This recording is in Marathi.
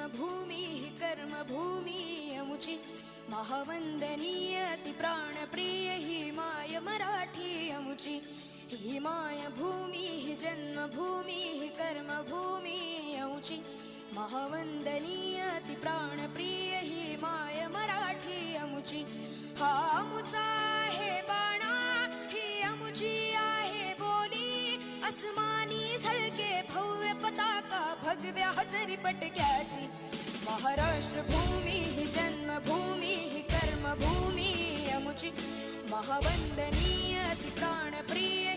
जन्मभूमी ही कर्मभूमी अमुची महावंदनीय अति प्राणप्रिय ही माय मराठी अमुची ही मायभूमी ही जन्मभूमी ही कर्मभूमी अमुची महावंदनीय अति प्राणप्रिय ही माय मराठी अमुची हा अमुचा आहे बाणा ही अमुची आहे बोली अस्मानी झळके भव्य पताका भगव्या हजरी पटक्याची महाराष्ट्र भूमी ही जन्मभूमी ही कर्मभूमी अमुची महावंदनीय अति प्राणप्रिय